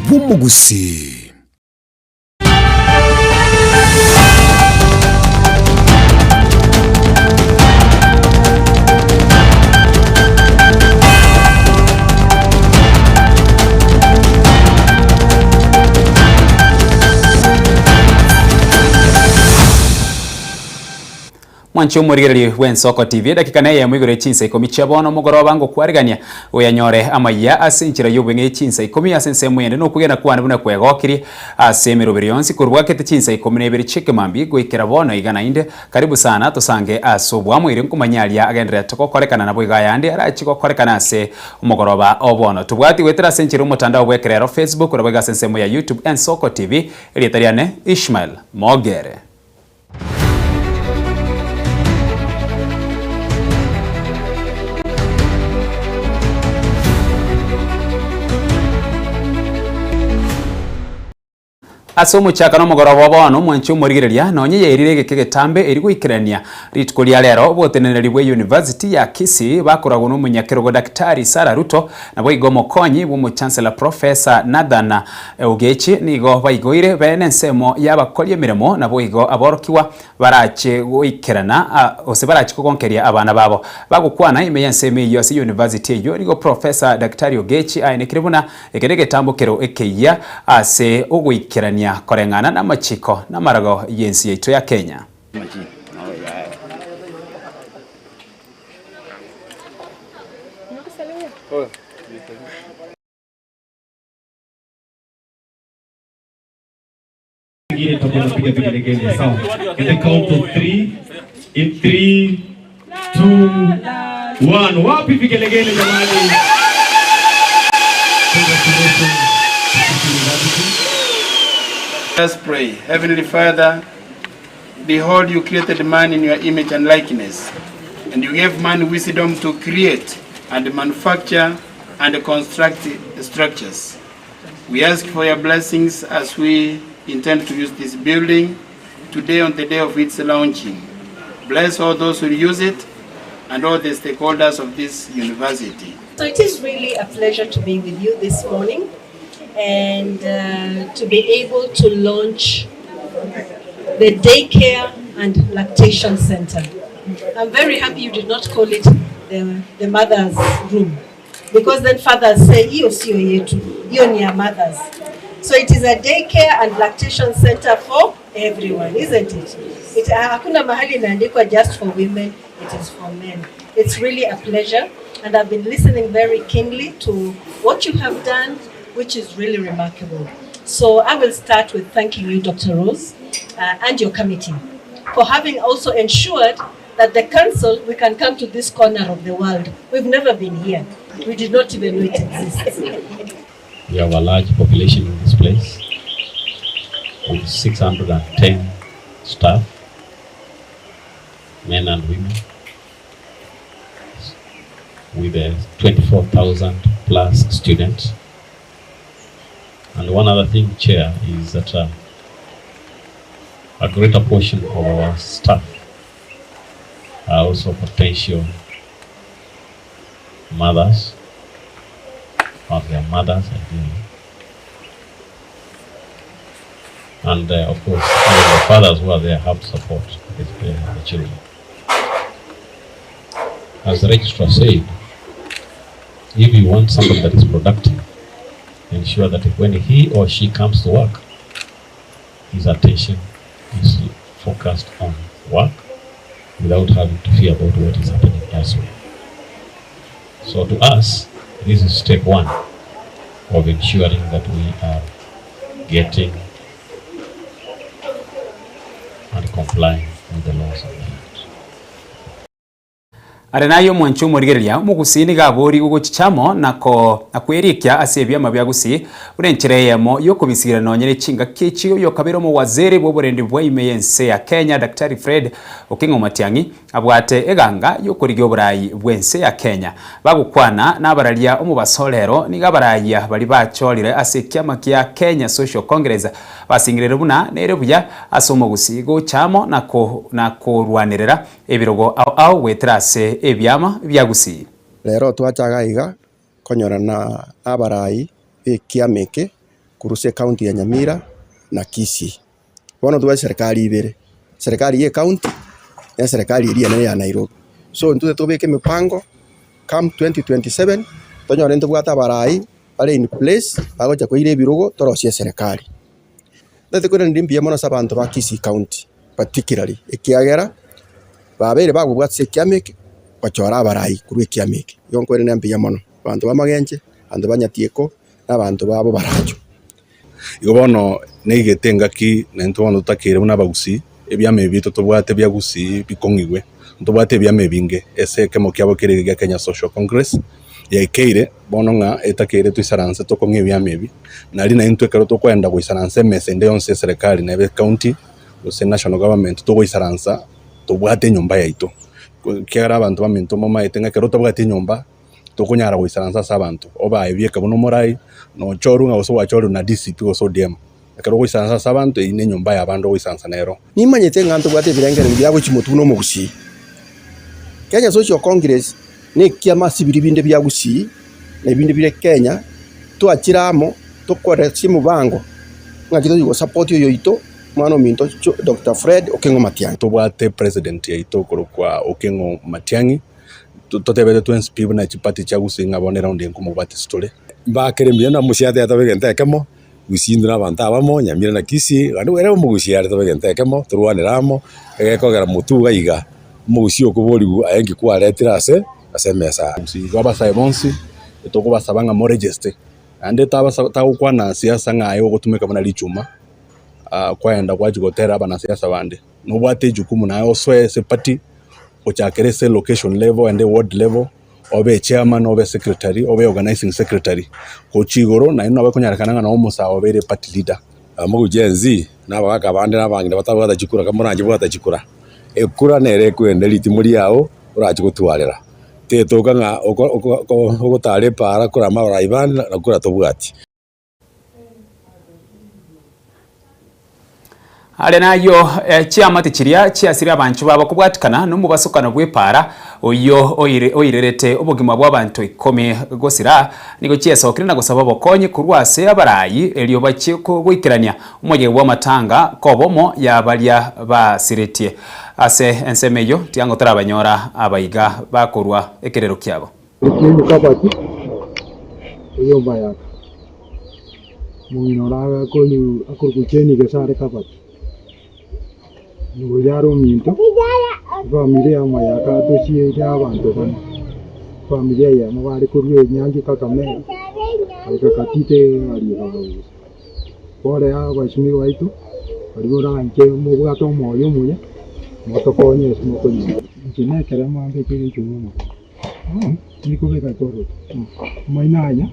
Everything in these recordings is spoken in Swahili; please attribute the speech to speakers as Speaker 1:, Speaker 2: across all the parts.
Speaker 1: bw'umugusi.
Speaker 2: Mwancho murigeri w'ensoko TV dakika naye mwigore Chinsa Ikomi chabono mugoroba ngo kwarigania uyanyore Amayia asinchira yubenge Chinsa Ikomi asense mwende no kugena kwana buna kwegokiri asemero birionsi kurwa kete Chinsa Ikomi nebiri chike mambi gwikira bono igana inde karibu sana tusange asobwa mwire nkumanyalia agendera tukokorekana nabo igayande arachiko korekana ase umugoroba obono tubwati wetera asenchira umutandao bwekerero Facebook urabega sense ya YouTube ensoko TV elietariane Ishmael Mogere. Asomo chaka no mugoroba bono mwancho murigereria nonye yerirege kegetambe eri gwikirania ritkulia lero boteneneri bwe University ya Kisii bakorago no munyakerogo Daktari Sara Ruto na bwo igomo konyi bwo Chancellor Professor Nadana Ugechi nigo baigoire bene nsemo yabakolie miremo na bwo igo aborokiwa barache gwikirana ose barache kogonkeria abana babo bagukwana imeyanseme yose University yo nigo Professor Daktari Ugechi ainekiribuna egerege tambukero ekeya ase ugwikirania korengana na machiko na marago yensi yetu ya Kenya.
Speaker 3: In the count of 3, in 3, 2, 1. Wapi vigelegele jamani?
Speaker 4: Let's pray. Heavenly Father, behold, you created man in your image and likeness, and you gave man wisdom to create and manufacture and construct structures. We ask for your blessings as we intend to use this building today on the day of its launching. Bless all those who use it and all the stakeholders of this university.
Speaker 5: So it is really a pleasure to be with you this morning and to be able to launch the daycare and lactation center. I'm very happy you did not call it the mother's room, because then fathers say, "Iyo sio yetu, iyo ni ya mothers." So it is a daycare and lactation center for everyone, isn't it? Hakuna mahali inaandikwa just for women, it is for men. It's really a pleasure, and I've been listening very keenly to what you have done, which is really remarkable. So I will start with thanking you, Dr. Rose, and your committee for having also ensured that the council, we can come to this corner of the world. We've never been here. We did not even know it exists.
Speaker 3: We have a large population in this place with 610 staff, men and women, with 24,000 plus students. And one other thing, Chair, is that a greater portion of our staff are also potential mothers, or their mothers, ideally. And of course, the fathers who are there have to support the children. As the registrar said, if you want somebody that is productive, ensure that when he or she comes to work, his attention is focused on work without having to fear about what is happening elsewhere. So to us, this is step one of ensuring that we are getting and complying with the laws of the land.
Speaker 2: Arenayo mwancho murigeria mugusini gabori uguchichamo nako akwerikia asebya mabyagusi urenchereyemo yo kubisira nonyere chinga kichi yo kabiro mu waziri boborendi bwa imeyense ya Kenya Daktari Fred Okingo Matiang'i abwate eganga yo kurigyo burayi bwense ya Kenya bagukwana nabaralia umubasolero nigabaraya bali bacholire asekyama kya Kenya Social Congress basingirere buna nerebuya asomo gusigo chamo nako rwanerera ebirogo au wetrase ebyama byagusi
Speaker 6: rero twachaga iga konyorana abarai ekiameke
Speaker 1: kuruse county ya Nyamira na Kisii. Bono tuwa serikali ibere. Serikali ye county na serikali iria ya Nairobi. So ntute tubeke mipango come 2027 tonyore ntubwata barai bale in place bagocha kwire birugo torosie serikali. Ndate kwenda ndimbia mono sabantu ba Kisii county particularly ikiagera babere bagubwatse kiameke bachora barai kurwe kiameke yonko ene mbia mono bantu bamagenje andu banyatieko n'abantu babo barajo
Speaker 6: igobono negetenga ki nento bantu takire una bagusi ebyame bito tubwate byagusi bikongigwe tubwate byame binge ese kemo kyabo kirege Kenya Social Congress ya ikeire bono nga etakire twisaranse to kongi byame bi nali na into kero to kwenda guisaranse mesende yonse serikali na county ose national government to guisaransa tubwate nyumba yaito kiara abantu baminto mama etenga kero tubwate nyumba to kunyara guisaransa sabantu oba ebieka bono morai no choru nga oso wachoru na DCP oso DM kero guisaransa sabantu ine nyumba ya bandu guisaransa nero
Speaker 1: nimanyete ngantu bwate birengere byabo chimutuno mu Gusii. Kenya Social Congress ni kiama sibiri binde bya Gusii na binde bire Kenya twachiramo tukore simubango ngakito yugo support yo ito mwana minto Dr. Fred Okengo Matiang'i
Speaker 6: tubwate president ya ito kwa Okengo Matiang'i tutebete twenspibu na chipati cha Gusii ngabonera undi nkumubati story
Speaker 7: bakere na musiate atabegente kemo gusindura abantu abamo Nyamira na Kisii gandu era mu Gusii ari atabegente kemo turwaniramo egekogera mutuga iga mugusi okuborigu ayengi kwaretira asemesa
Speaker 6: baba saibonsi etoko basabanga mo register ande tagukwana siasa ngayo gutumika bona lichuma kwaenda kwajigotera abana siasa bande nobwate jukumu nayo swese party ochakerese location level and ward level obe chairman obe secretary obe organizing secretary kochigoro na ino abakunyarakana na omusa obere party leader
Speaker 7: amugujenzi nabaka bande nabangi batabwata chikura kamuranje bwata chikura ekura nere kwende liti muri yao uraje gutwarira tetoka nga ogotare para kura mabara iban na kura tobwati
Speaker 2: ale nayo chiamati chiria chiasira abanchu babo kubwatikana nomubasukano bwepara oyo oirerete obogima bw'abantu 10 gosira nigo chiesokire na gusaba bokonye kurwase abarayi elio bachiko gwikirania umoje wa matanga kobomo ya balia basiretie ase ensemeyo tiango tarabanyora abaiga bakorwa ekerero kyabo
Speaker 8: kabati iyo baya muinora ko ni akurkucheni gesare kabati nugo yaro minto familia ya Amayia toshie ya abantu bana familia ya mabare kurwe nyangi kakame akakatite ali babo bore ya bashimi waitu alibora nke mu bwato moyo muye motokonye simokonye njine kerama ambe kiri chumo niko beka toro mainanya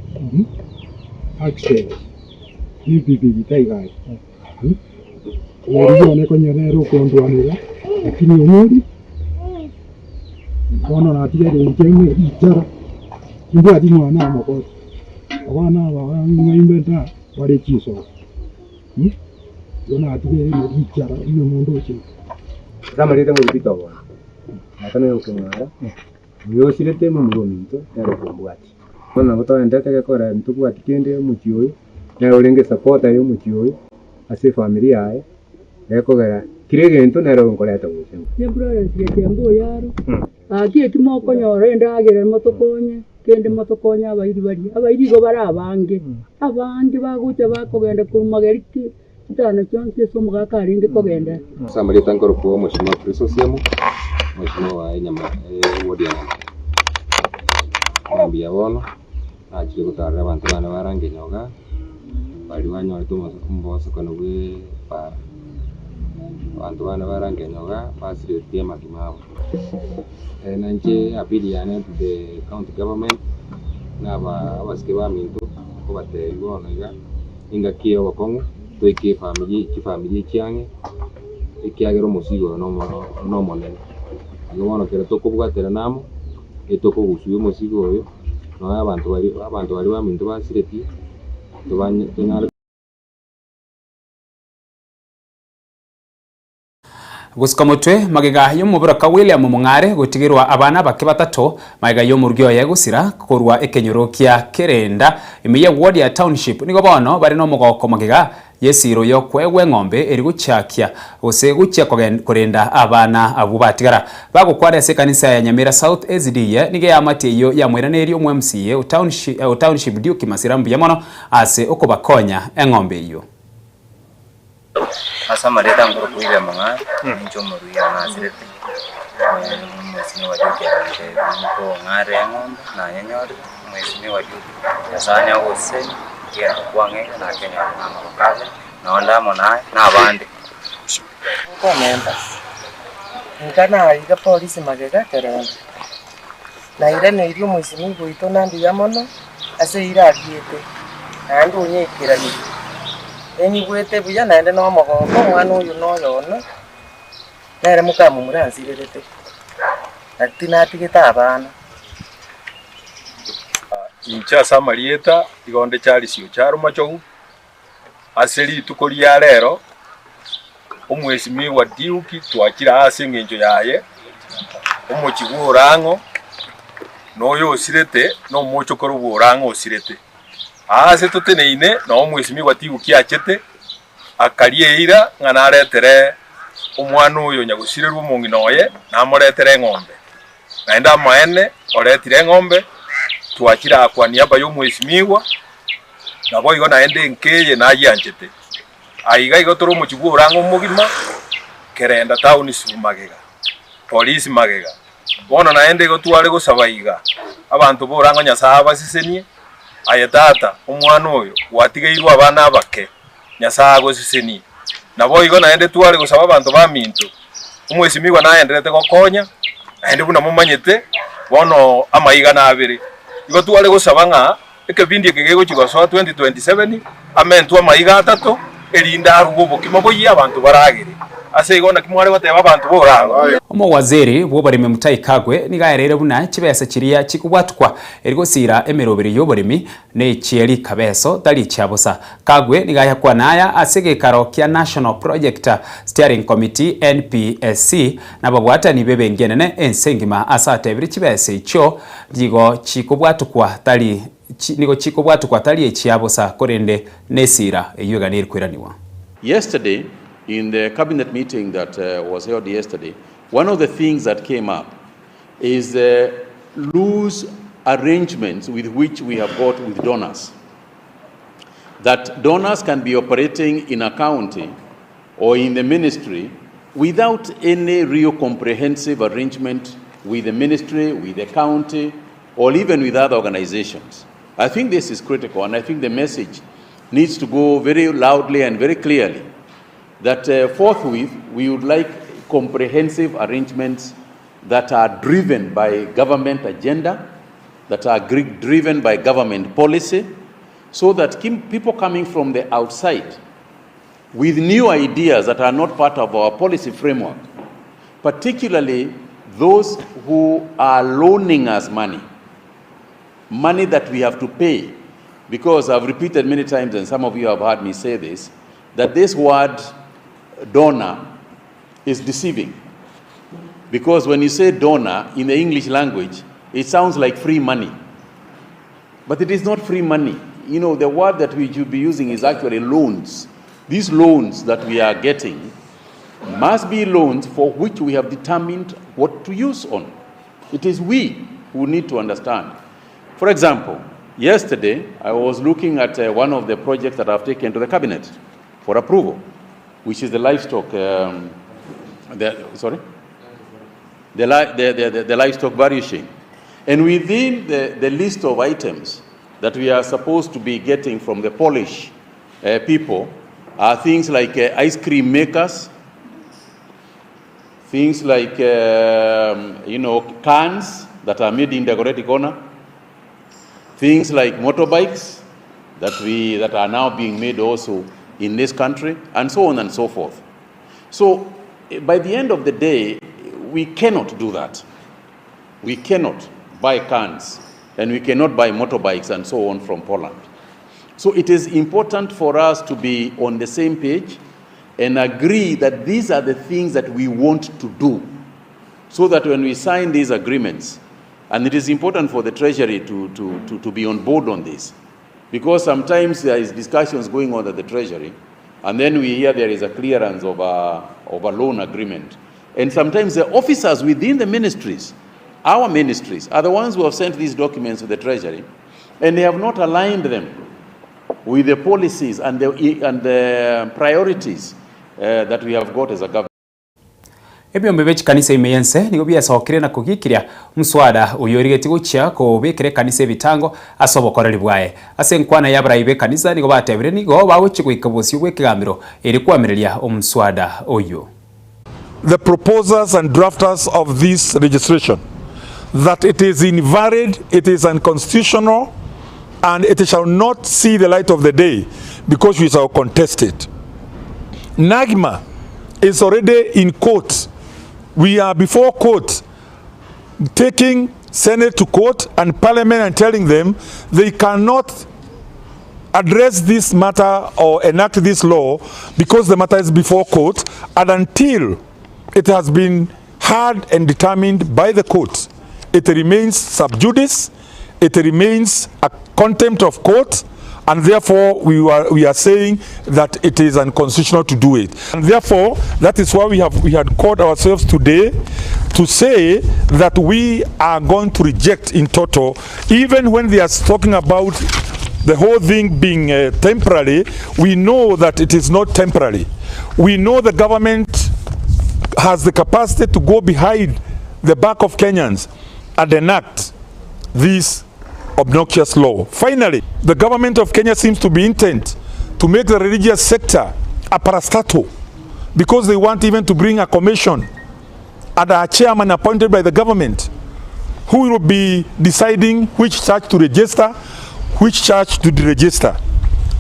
Speaker 8: access ni bibi taigai Yorione konyerero kondwanira lakini umuri kono natigere njeme itara ndi ati mwana amako abana ba ngaimbeta bari chiso yona atigere itara ino mundo chi
Speaker 9: ramarita mu bita wa nakane ukengara yo sirete mu mugominto yaro kumbwati kona goto ndete ke kora ntuku atikende mu chiyo na orenge support ayo mu chiyo ase familia aye ekogera kirege nero nkoleta gusema
Speaker 10: yebro yembo yaro agie kimoko nyore ndagere motokonye kende motokonya abairi go bara abange abandi bagucha bakogenda kumageriki tana chonse somuga karinde kogenda
Speaker 9: samari tankoro ko mashima prisosiamo mashima wa nyama wodiana ambia wono ajire gutara abantu bana barange nyoga bali wanyore to mboso kono we pa abantu bana barange nyoga basire tema kimao nanje apili yana to the county government na baske ba minto ko bate ngono ga inga kio bakongo to iki family chiange ikiagero musigo no monene ngono kero to kubwatera namo etoko gusuye musigo oyo no abantu bali ba minto basire ti to banyara
Speaker 2: gusika mutwe magega y'umuburaka William Mung'are gutigirwa abana bake batatu magega y'omurugyo ya gusira kurwa ekenyoro kya Kerenda imiye ward ya township nigo bono bari no mugoko magega yesiro yo kwegwe ng'ombe eri guchakia gose guchia kurenda abana abo batigara bagukwara ase kanisa ya Nyamira South SDA nige yamati yo yamwiraneri omwe MCA township Duke Masirambu yamono ase okubakonya eng'ombe iyo
Speaker 11: asa mareta ngoro kuile manga njo moruya na sirete mwesini wa Duke ko ngare ng'ombe na yenyori mwesini wa Duke yasanya wose kia kwange na Kenya na makale na onda mona na abandi
Speaker 12: ko memba ngana iga polisi magega Kerenda na ira ne irio mwesini goito nandi yamono ase ira agiete andu nyekira ni eni gwete buya naende no mogongo mwana uyu no yona nere mukamu muransirerete atina atigita abana
Speaker 13: incha samarieta igonde chali sio charo machogu aseli tukoli ya lero omwesimi wa Duke twakira ase ngenjo yaye omochigurango noyo osirete no mochokoro burango osirete ase tuteneine no omwesimi wa Duke achete akarieira ngana aretere omwana uyo nyagusirerwa omonginoye na amoretere ng'ombe naenda maene oretire ng'ombe twakira akwa niaba y'omwesimiwa nabo igo naende nkeye nayanchete aiga igo toro muchigurango mugima Kerenda town magega police magega bona naende igo tware gusaba iga abantu borango Nyasaye basisenie ayetata omwana oyo watigeirwa abana bake Nyasaye gosisenie nabo igo naende tware gusaba abantu ba minto omwesimiwa naenderete gokonya naende buna mumanyete bono amayiga na abere igo tware gusaba nga ekebindi ekegego chigoso 2027 amentu amayiga atatu erinda rugo kimoboyi abantu baragire ase igona kimware bateba abantu borango
Speaker 2: omowaziri bwobarime Mutai Kagwe nigaerere buna chibesa chiria chikubwatukwa erigosira emerobere yoborimi ne chieri kabeso tali chabosa Kagwe nigayakwa naya asege karo kia National Project Steering Committee NPSC nababwatani bebengenene ensengima asatebiri chibesa icho digo chikubwatukwa tali nigo chikubwatukwa tali echiabosa korende nesira eyuganiri kwiraniwa.
Speaker 14: Yesterday, in the cabinet meeting that was held yesterday, one of the things that came up is loose arrangements with which we have got with donors. That donors can be operating in a county or in the ministry without any real comprehensive arrangement with the ministry, with the county, or even with other organizations. I think this is critical, and I think the message needs to go very loudly and very clearly that forthwith we would like comprehensive arrangements that are driven by government agenda, that are driven by government policy, so that people coming from the outside with new ideas that are not part of our policy framework, particularly those who are loaning us money that we have to pay, because I've repeated many times, and some of you have heard me say this, that this word donor is deceiving. Because when you say donor in the English language, it sounds like free money. But it is not free money. You know, the word that we should be using is actually loans. These loans that we are getting must be loans for which we have determined what to use on. It is we who need to understand. For example, yesterday I was looking at one of the projects that I've taken to the cabinet for approval, which is the livestock, the livestock value chain. And within the list of items that we are supposed to be getting from the Polish people are things like ice cream makers, things like cans that are made in decorative corner, things like motorbikes that are now being made also in this country, and so on and so forth. So by the end of the day, we cannot do that. We cannot buy cans, and we cannot buy motorbikes and so on from Poland. So it is important for us to be on the same page and agree that these are the things that we want to do, so that when we sign these agreements, and it is important for the Treasury to be on board on this, because sometimes there is discussions going on at the Treasury, and then we hear there is a clearance of a loan agreement. And sometimes the officers within the ministries, our ministries, are the ones who have sent these documents to the Treasury, and they have not aligned them with the policies and the priorities that we have got as a government.
Speaker 2: Ebyo mbebechi kanisa imeyense nigo biasokire na kugikiria mswada uyorigeti guchia kubikire kanisa bitango asobokoreri bwaye ase nkwana yabraibe kanisa nigo batebire nigo baguchi gwikabosyo gwekigambiro eri kwamireria omswada oyo.
Speaker 15: The proposers and drafters of this registration that it is invalid, it is unconstitutional, and it shall not see the light of the day because we shall contest it. NAGMA is already in court. We are before court, taking Senate to court and Parliament and telling them they cannot address this matter or enact this law because the matter is before court, and until it has been heard and determined by the court, it remains sub judice, it remains a contempt of court, and therefore we are saying that it is unconstitutional to do it. And therefore, that is why we had called ourselves today to say that we are going to reject in total, even when they are talking about the whole thing being temporary. We know that it is not temporary. We know the government has the capacity to go behind the back of Kenyans and enact this obnoxious law. Finally, the government of Kenya seems to be intent to make the religious sector a parastatal, because they want even to bring a commission and a chairman appointed by the government who will be deciding which church to register, which church to deregister.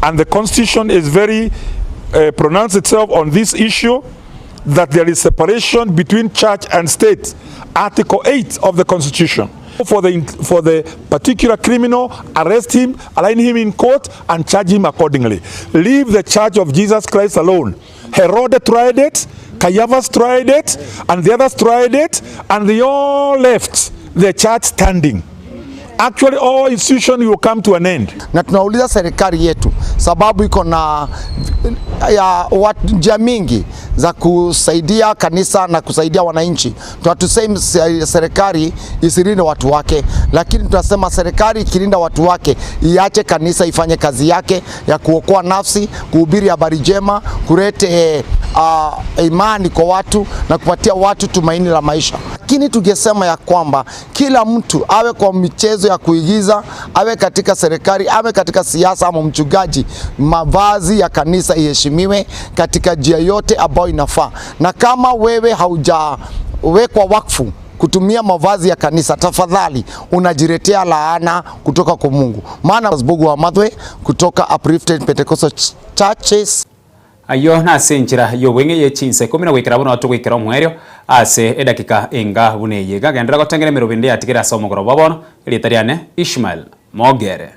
Speaker 15: And the Constitution is very pronounced itself on this issue, that there is separation between church and state. Article 8 of the Constitution. For the particular criminal, arrest him, align him in court, and charge him accordingly. Leave the Church of Jesus Christ alone. Herod tried it, Caiaphas tried it, and the others tried it, and they all left the church standing. Actually, all institutions will come to an end.
Speaker 16: Na tunauliza serikali yetu, sababu iko na njia mingi za kusaidia kanisa na kusaidia wananchi. Tunatusema serikali isirinde watu wake, lakini tunasema serikali ikilinda watu wake iache kanisa ifanye kazi yake ya kuokoa nafsi, kuhubiri habari njema, kulete imani kwa watu na kupatia watu tumaini la maisha. Lakini tungesema ya kwamba kila mtu awe kwa michezo ya kuigiza, awe katika serikali, awe katika siasa ama mchungaji, mavazi ya kanisa iheshimiwe katika njia yote ambayo inafaa. Na kama wewe haujawekwa wakfu kutumia mavazi ya kanisa, tafadhali unajiletea laana kutoka kwa Mungu. Maana Bogu wa Madwe kutoka Uplifted Pentecostal Churches.
Speaker 2: Ayo na senjira yo wenge ye Chinsa komina gwikira bono atugwikira mwerio ase edakika enga buneye gagendera gotengere 20 atigera somogoro babono ritariane Ishmael Mogere.